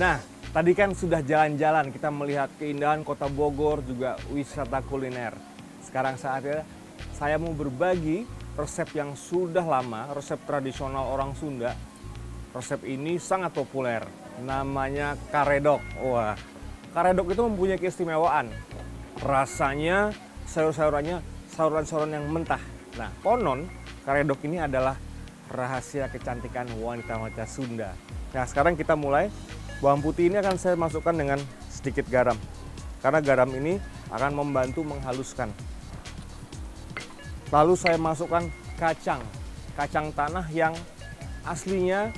Nah, tadi kan sudah jalan-jalan, kita melihat keindahan kota Bogor, juga wisata kuliner. Sekarang saatnya saya mau berbagi resep yang sudah lama, resep tradisional orang Sunda. Resep ini sangat populer, namanya karedok. Wah, karedok itu mempunyai keistimewaan. Rasanya, sayur-sayurannya, sayuran-sayuran yang mentah. Nah, konon karedok ini adalah rahasia kecantikan wanita-wanita Sunda. Nah, sekarang kita mulai. Bawang putih ini akan saya masukkan dengan sedikit garam. Karena garam ini akan membantu menghaluskan. Lalu saya masukkan kacang. Kacang tanah yang aslinya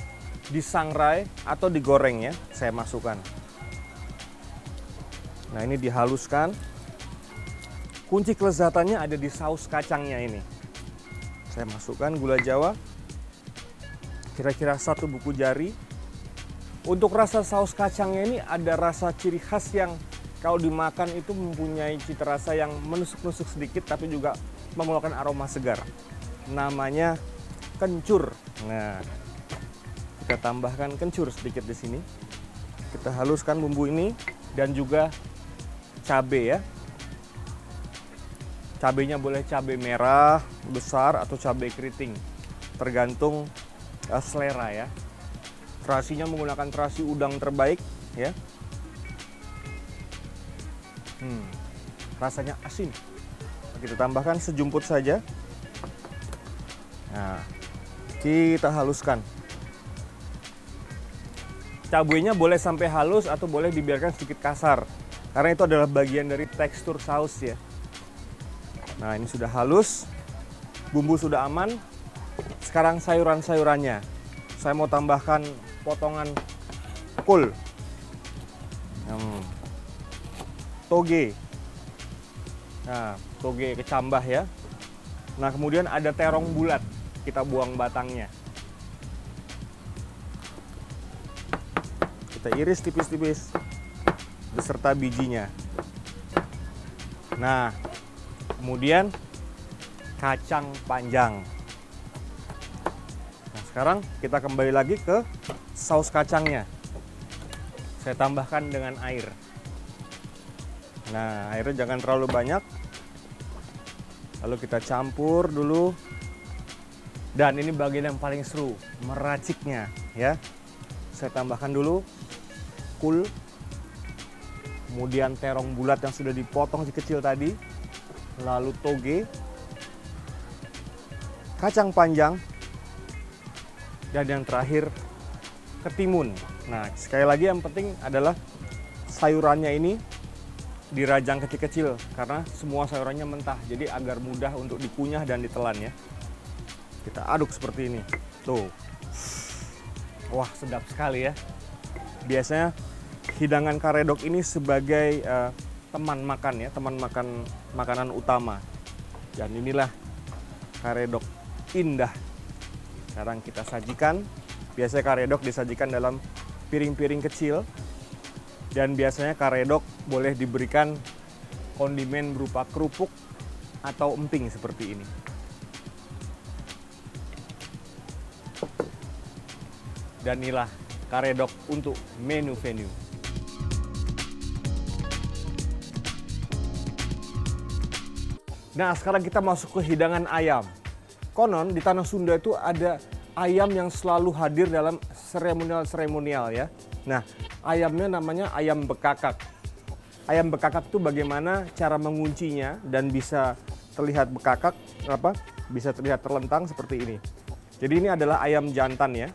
disangrai atau digoreng ya. Saya masukkan. Nah, ini dihaluskan. Kunci kelezatannya ada di saus kacangnya ini. Saya masukkan gula Jawa. Kira-kira 1 buku jari. Untuk rasa saus kacangnya ini ada rasa ciri khas yang kalau dimakan itu mempunyai cita rasa yang menusuk-nusuk sedikit tapi juga mengeluarkan aroma segar. Namanya kencur. Nah, kita tambahkan kencur sedikit di sini. Kita haluskan bumbu ini dan juga cabai ya. Cabainya boleh cabai merah besar atau cabai keriting, tergantung selera ya. Terasinya menggunakan terasi udang terbaik ya. Rasanya asin. Kita tambahkan sejumput saja. Nah, kita haluskan. Cabainya boleh sampai halus atau boleh dibiarkan sedikit kasar. Karena itu adalah bagian dari tekstur saus ya. Nah, ini sudah halus. Bumbu sudah aman. Sekarang sayuran-sayurannya. Saya mau tambahkan potongan kol, toge, nah toge kecambah ya. Nah kemudian ada terong bulat, kita buang batangnya. Kita iris tipis-tipis beserta bijinya. Nah kemudian kacang panjang. Nah sekarang kita kembali lagi ke saus kacangnya. Saya tambahkan dengan air. Nah, airnya jangan terlalu banyak. Lalu kita campur dulu. Dan ini bagian yang paling seru, meraciknya ya. Saya tambahkan dulu kol. Kemudian terong bulat yang sudah dipotong kecil tadi. Lalu toge. Kacang panjang. Dan yang terakhir ketimun. Nah, sekali lagi yang penting adalah sayurannya ini dirajang kecil-kecil karena semua sayurannya mentah. Jadi agar mudah untuk dikunyah dan ditelan ya. Kita aduk seperti ini. Tuh. Wah, sedap sekali ya. Biasanya hidangan karedok ini sebagai teman makan ya, teman makan makanan utama. Dan inilah karedok indah. Sekarang kita sajikan. Biasanya karedok disajikan dalam piring-piring kecil. Dan biasanya karedok boleh diberikan kondimen berupa kerupuk atau emping seperti ini. Dan inilah karedok untuk menu venue. Nah, sekarang kita masuk ke hidangan ayam. Konon di tanah Sunda itu ada ayam yang selalu hadir dalam seremonial ya. Nah, ayamnya namanya ayam bekakak. Ayam bekakak itu bagaimana cara menguncinya dan bisa terlihat bekakak, bisa terlihat terlentang seperti ini. Jadi ini adalah ayam jantan ya.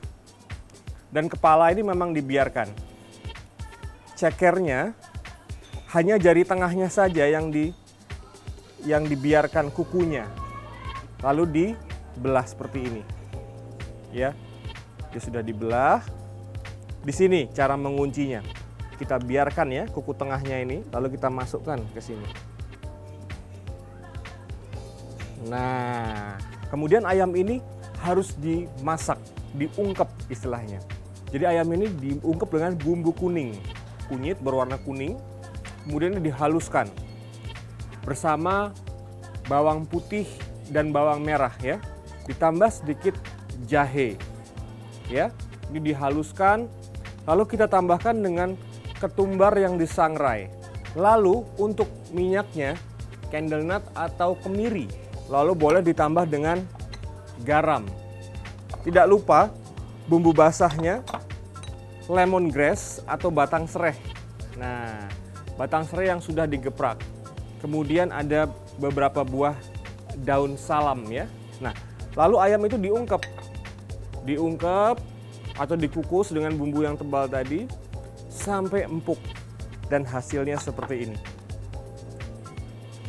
Dan kepala ini memang dibiarkan. Cekernya hanya jari tengahnya saja yang dibiarkan kukunya. Lalu dibelah seperti ini. Ya, dia sudah dibelah. Di sini cara menguncinya. Kita biarkan ya kuku tengahnya ini, lalu kita masukkan ke sini. Nah, kemudian ayam ini harus dimasak, diungkep istilahnya. Jadi ayam ini diungkep dengan bumbu kuning, kunyit berwarna kuning, kemudian dihaluskan bersama bawang putih dan bawang merah ya. ditambah sedikit jahe. Ya, ini dihaluskan, lalu kita tambahkan dengan ketumbar yang disangrai. Lalu untuk minyaknya, candle nut atau kemiri. Lalu boleh ditambah dengan garam. Tidak lupa bumbu basahnya, lemongrass atau batang serai. Nah, batang serai yang sudah digeprak. Kemudian ada beberapa buah daun salam ya. Nah, lalu ayam itu diungkep atau dikukus dengan bumbu yang tebal tadi sampai empuk dan hasilnya seperti ini.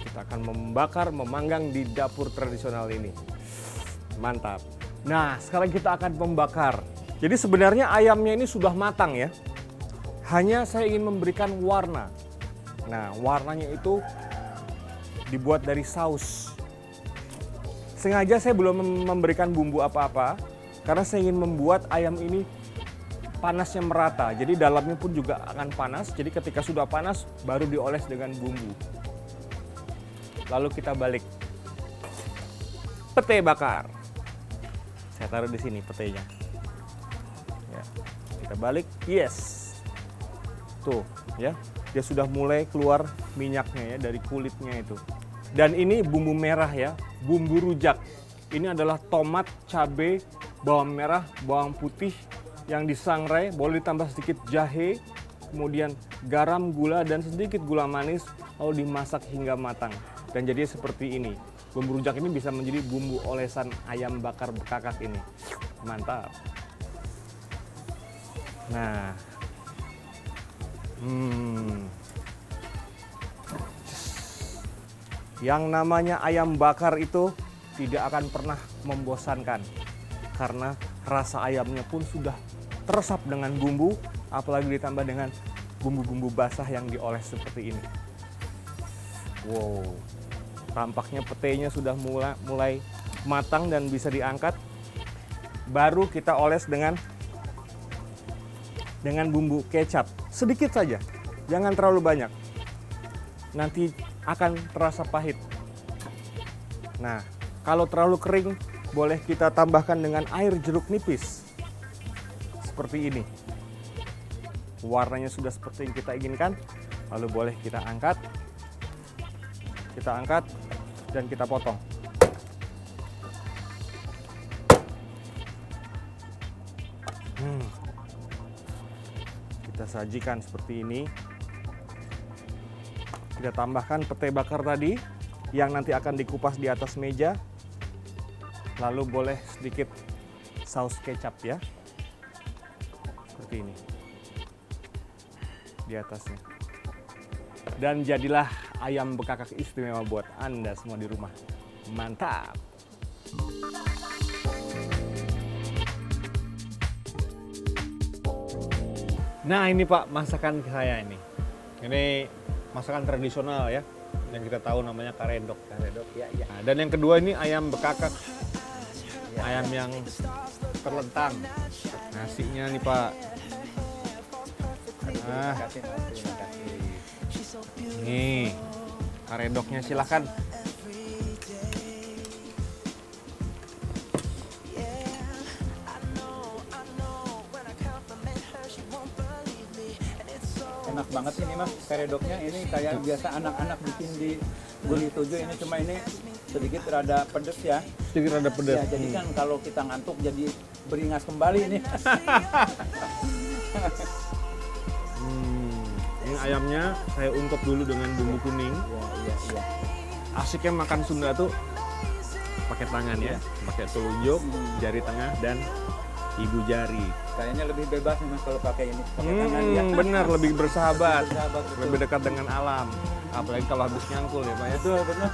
Kita akan membakar, memanggang di dapur tradisional ini. Mantap. Nah, sekarang kita akan membakar. Jadi sebenarnya ayamnya ini sudah matang ya. Hanya saya ingin memberikan warna. Nah, warnanya itu dibuat dari saus. Sengaja saya belum memberikan bumbu apa-apa karena saya ingin membuat ayam ini panasnya merata. Jadi dalamnya pun juga akan panas. Jadi ketika sudah panas baru dioles dengan bumbu. Lalu kita balik. Pete bakar. Saya taruh di sini petenya. Ya, kita balik. Yes. Tuh, ya. Dia sudah mulai keluar minyaknya ya dari kulitnya itu. Dan ini bumbu merah ya, bumbu rujak. Ini adalah tomat, cabai, bawang merah, bawang putih yang disangrai, boleh ditambah sedikit jahe, kemudian garam, gula, dan sedikit gula manis, lalu dimasak hingga matang. Dan jadi seperti ini. Bumbu rujak ini bisa menjadi bumbu olesan ayam bakar bekakak ini. Mantap. Nah. Yang namanya ayam bakar itu tidak akan pernah membosankan. Karena rasa ayamnya pun sudah teresap dengan bumbu, apalagi ditambah dengan bumbu-bumbu basah yang dioles seperti ini. Wow, tampaknya petenya sudah mulai matang dan bisa diangkat. Baru kita oles dengan bumbu kecap, sedikit saja, jangan terlalu banyak. Nanti akan terasa pahit. Nah, kalau terlalu kering, boleh kita tambahkan dengan air jeruk nipis. Seperti ini. Warnanya sudah seperti yang kita inginkan. Lalu boleh kita angkat. Kita angkat dan kita potong. Kita sajikan seperti ini. Kita tambahkan pete bakar tadi yang nanti akan dikupas di atas meja. Lalu boleh sedikit saus kecap ya. Seperti ini. Di atasnya. Dan jadilah ayam bekakak istimewa buat Anda semua di rumah. Mantap! Nah ini Pak, masakan saya ini. Ini masakan tradisional ya, yang kita tahu namanya karedok. Karedok, ya, ya. Nah, dan yang kedua ini ayam bekakak, Ya. ayam yang terlentang. Nasinya nih Pak. Nah, Terima kasih. nih karedoknya silahkan. Enak banget ini Mas, karedoknya ini kayak biasa anak-anak bikin di Guli Tujuh, ini cuma ini sedikit rada pedes ya. Sedikit rada pedas. Ya, jadi kan kalau kita ngantuk jadi beringas kembali ini. Ini ayamnya saya ungkep dulu dengan bumbu kuning. Iya. Asiknya makan Sunda tuh pakai tangan ya, pakai telunjuk, jari tengah dan ibu jari. Kayaknya lebih bebas nih Mas kalau pakai ini, pakai tangan ya. Benar, lebih bersahabat, Betul. lebih dekat dengan alam. Apalagi kalau habis nyangkul ya Pak ya. Betul, benar.